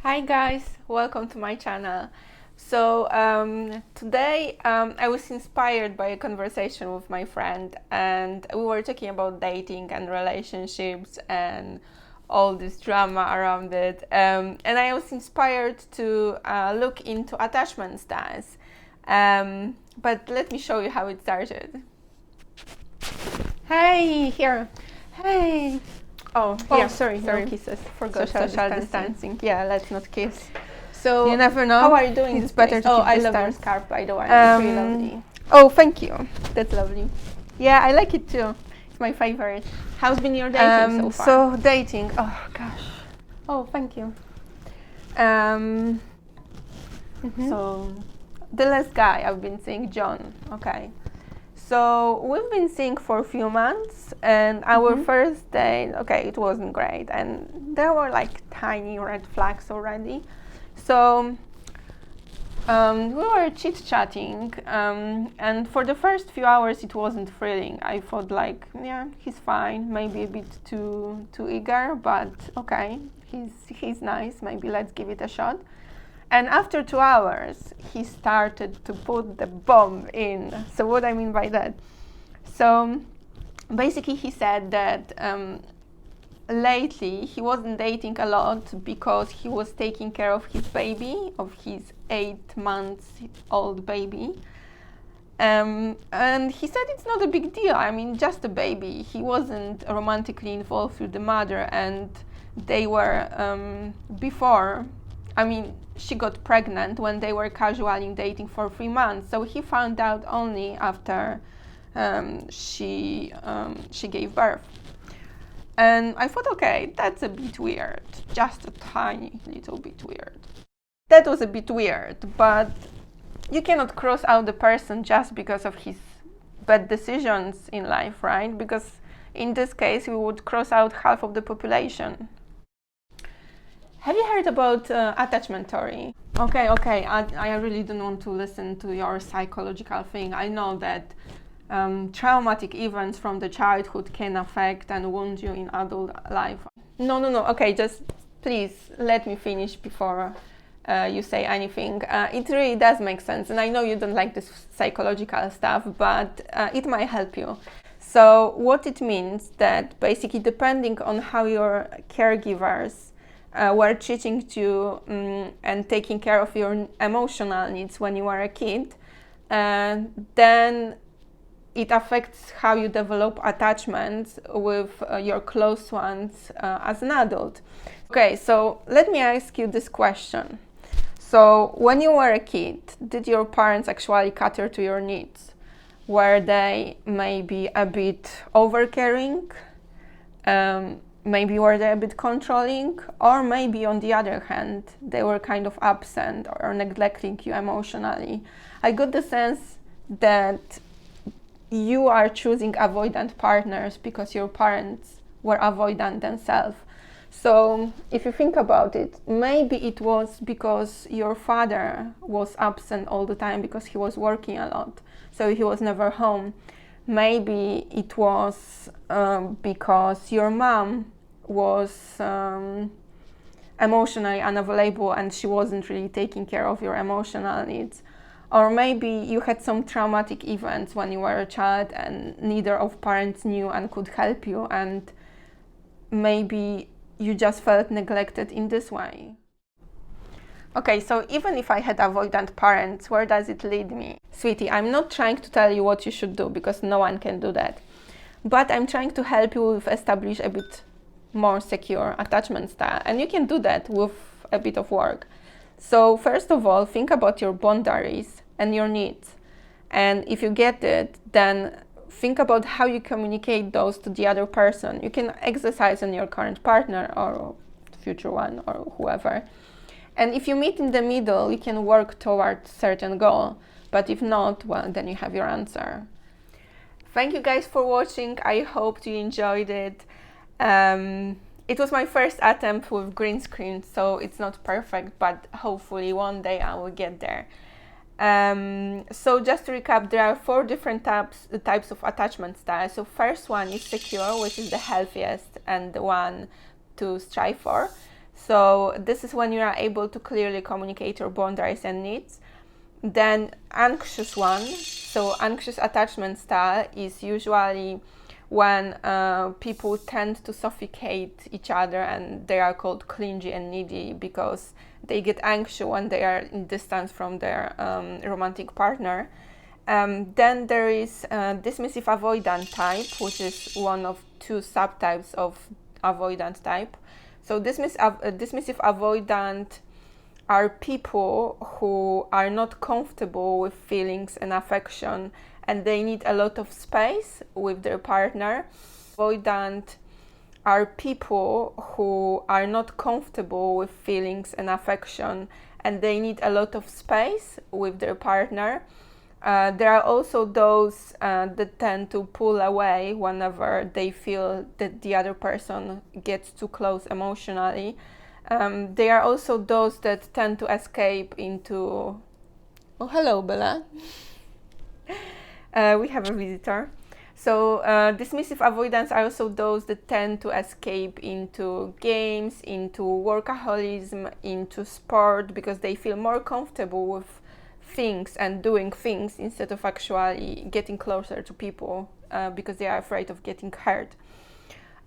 Hi guys, welcome to my channel. Today I was inspired by a conversation with my friend, and we were talking about dating and relationships and all this drama around it. And I was inspired to look into attachment styles. But let me show you how it started. Hey, here. Hey. Oh, yeah, sorry. No kisses. Forgot social distancing. Yeah, let's not kiss. So you never know. How are you doing? It's better to keep I distance. love your scarf, by the way. It's really lovely. Oh, thank you. That's lovely. Yeah, I like it too. It's my favorite. How's been your dating so far? So dating. Oh gosh. Oh, thank you. So the last guy I've been seeing, John. Okay. So we've been seeing for a few months, and our first date, okay, it wasn't great, and there were like tiny red flags already. So we were chit-chatting, and for the first few hours it wasn't thrilling. I thought like, yeah, he's fine, maybe a bit too eager, but okay, he's nice, maybe let's give it a shot. And after 2 hours, he started to put the bomb in. So what I mean by that? So basically he said that lately he wasn't dating a lot because he was taking care of his baby, of his 8-month-old baby. And he said it's not a big deal. I mean, just a baby. He wasn't romantically involved with the mother, and they were before. I mean, she got pregnant when they were casually dating for 3 months. So he found out only after she gave birth. And I thought, okay, that's a bit weird, just a tiny little bit weird. That was a bit weird, but you cannot cross out the person just because of his bad decisions in life, right? Because in this case, we would cross out half of the population. Have you heard about attachment theory? Okay, I really don't want to listen to your psychological thing. I know that traumatic events from the childhood can affect and wound you in adult life. No, okay, just please let me finish before you say anything. It really does make sense, and I know you don't like this psychological stuff, but it might help you. So what it means that basically depending on how your caregivers were treating you and taking care of your emotional needs when you were a kid, then it affects how you develop attachments with your close ones as an adult. Okay, so let me ask you this question. So when you were a kid, did your parents actually cater to your needs? Were they maybe a bit overcaring? Maybe were they a bit controlling, or maybe on the other hand, they were kind of absent or neglecting you emotionally. I got the sense that you are choosing avoidant partners because your parents were avoidant themselves. So if you think about it, maybe it was because your father was absent all the time because he was working a lot, so he was never home. Maybe it was because your mom was emotionally unavailable and she wasn't really taking care of your emotional needs. Or maybe you had some traumatic events when you were a child and neither of parents knew and could help you, and maybe you just felt neglected in this way. Okay, so even if I had avoidant parents, where does it lead me? Sweetie, I'm not trying to tell you what you should do because no one can do that. But I'm trying to help you establish a bit more secure attachment style. And you can do that with a bit of work. So first of all, think about your boundaries and your needs. And if you get it, then think about how you communicate those to the other person. You can exercise on your current partner or future one or whoever. And if you meet in the middle, you can work toward certain goal. But if not, well, then you have your answer. Thank you guys for watching. I hope you enjoyed it. It was my first attempt with green screen, so it's not perfect, but hopefully one day I will get there. So just to recap, there are 4 different types of attachment styles. So first one is secure, which is the healthiest and the one to strive for. So this is when you are able to clearly communicate your boundaries and needs. Then anxious one, so anxious attachment style is usually when people tend to suffocate each other, and they are called clingy and needy because they get anxious when they are in distance from their romantic partner. Then there is dismissive avoidant type, which is one of two subtypes of avoidant type. So dismissive avoidant are people who are not comfortable with feelings and affection, and they need a lot of space with their partner. Avoidant are people who are not comfortable with feelings and affection, and they need a lot of space with their partner. There are also those that tend to pull away whenever they feel that the other person gets too close emotionally. There are also those that tend to escape into... Oh, hello, Bella. We have a visitor. So dismissive avoidants are also those that tend to escape into games, into workaholism, into sport, because they feel more comfortable with things and doing things instead of actually getting closer to people because they are afraid of getting hurt.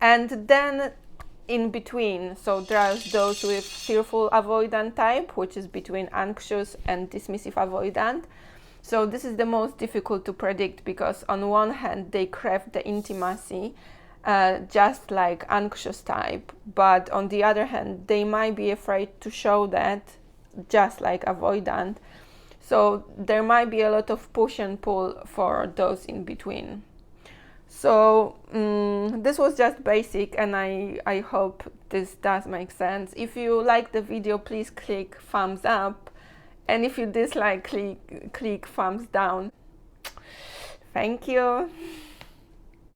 And then in between, so there are those with fearful avoidant type, which is between anxious and dismissive avoidant. So this is the most difficult to predict because on one hand they crave the intimacy just like anxious type, but on the other hand they might be afraid to show that just like avoidant. So there might be a lot of push and pull for those in between. So this was just basic, and I hope this does make sense. If you like the video, please click thumbs up, and if you dislike, click thumbs down. Thank you.